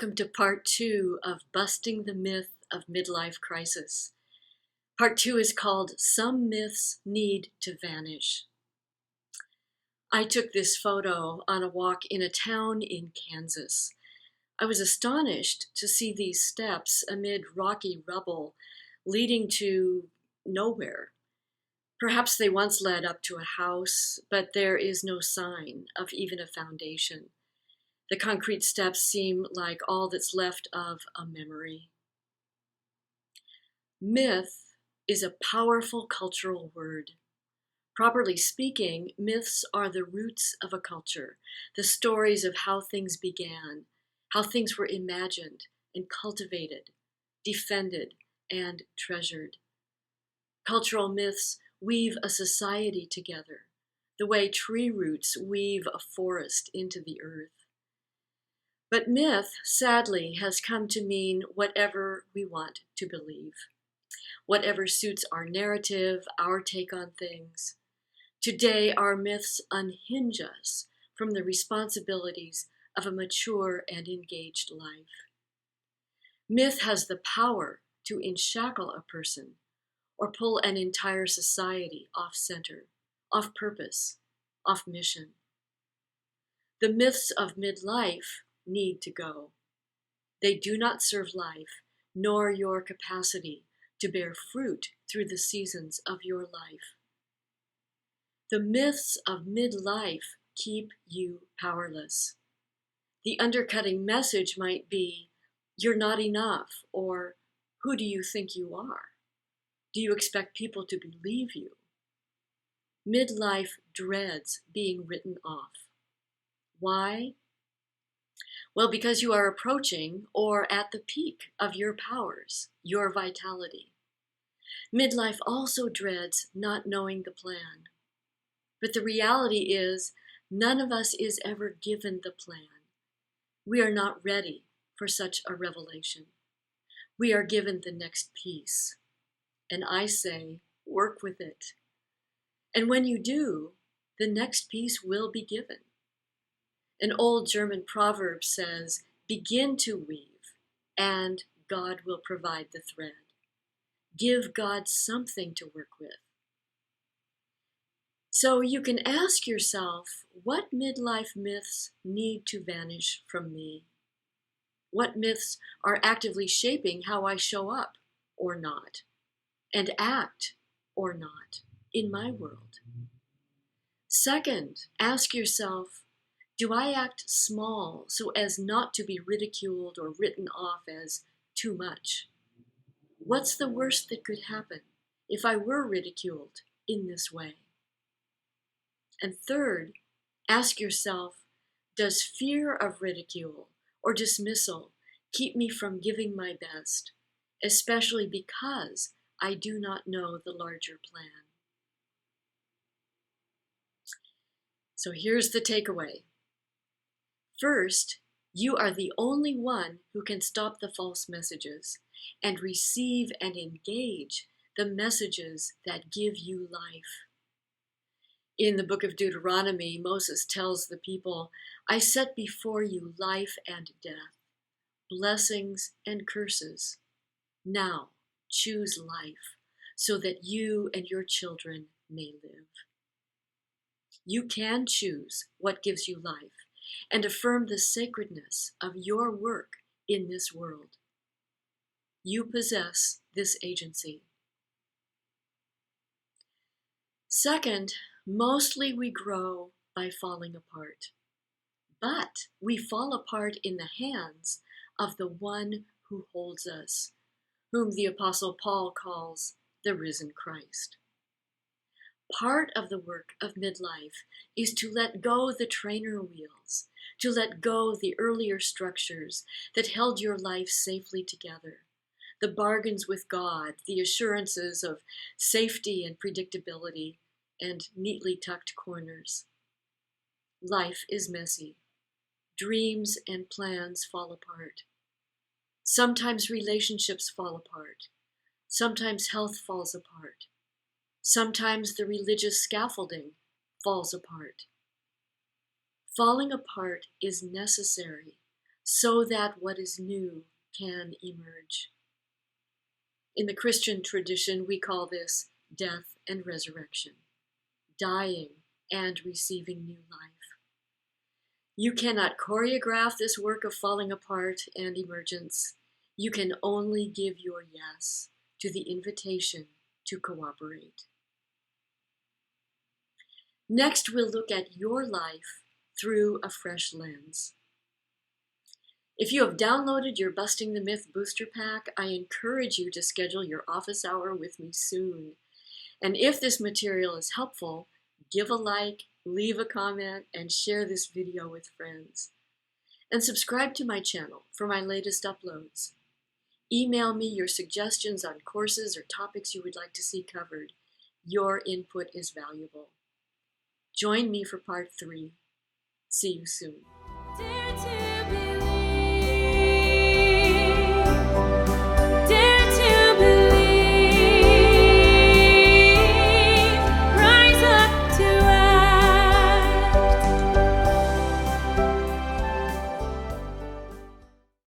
Welcome to part 2 of Busting the Myth of Midlife Crisis. Part 2 is called Some Myths Need to Vanish. I took this photo on a walk in a town in Kansas. I was astonished to see these steps amid rocky rubble leading to nowhere. Perhaps they once led up to a house, but there is no sign of even a foundation. The concrete steps seem like all that's left of a memory. Myth is a powerful cultural word. Properly speaking, myths are the roots of a culture, the stories of how things began, how things were imagined and cultivated, defended, and treasured. Cultural myths weave a society together, the way tree roots weave a forest into the earth. But myth, sadly, has come to mean whatever we want to believe, whatever suits our narrative, our take on things. Today, our myths unhinge us from the responsibilities of a mature and engaged life. Myth has the power to enshackle a person or pull an entire society off center, off purpose, off mission. The myths of midlife need to go. They do not serve life, nor your capacity to bear fruit through the seasons of your life. The myths of midlife keep you powerless. The undercutting message might be, "You're not enough," or "Who do you think you are? Do you expect people to believe you?" Midlife dreads being written off. Why? Well, because you are approaching or at the peak of your powers, your vitality. Midlife also dreads not knowing the plan. But the reality is, none of us is ever given the plan. We are not ready for such a revelation. We are given the next piece. And I say, work with it. And when you do, the next piece will be given. An old German proverb says, "Begin to weave, and God will provide the thread." Give God something to work with. So you can ask yourself, what midlife myths need to vanish from me? What myths are actively shaping how I show up or not, and act or not in my world? Second, ask yourself, do I act small so as not to be ridiculed or written off as too much? What's the worst that could happen if I were ridiculed in this way? And third, ask yourself, does fear of ridicule or dismissal keep me from giving my best, especially because I do not know the larger plan? So here's the takeaway. First, you are the only one who can stop the false messages and receive and engage the messages that give you life. In the book of Deuteronomy, Moses tells the people, "I set before you life and death, blessings and curses. Now choose life so that you and your children may live." You can choose what gives you life and affirm the sacredness of your work in this world. You possess this agency. Second, mostly we grow by falling apart. But we fall apart in the hands of the one who holds us, whom the Apostle Paul calls the risen Christ. Part of the work of midlife is to let go the trainer wheels, to let go the earlier structures that held your life safely together, the bargains with God, the assurances of safety and predictability, and neatly tucked corners. Life is messy. Dreams and plans fall apart. Sometimes relationships fall apart. Sometimes health falls apart. Sometimes the religious scaffolding falls apart. Falling apart is necessary so that what is new can emerge. In the Christian tradition, we call this death and resurrection, dying and receiving new life. You cannot choreograph this work of falling apart and emergence. You can only give your yes to the invitation to cooperate. Next, we'll look at your life through a fresh lens. If you have downloaded your Busting the Myth booster pack, I encourage you to schedule your office hour with me soon. And if this material is helpful, give a like, leave a comment, and share this video with friends. And subscribe to my channel for my latest uploads. Email me your suggestions on courses or topics you would like to see covered. Your input is valuable. Join me for part 3. See you soon.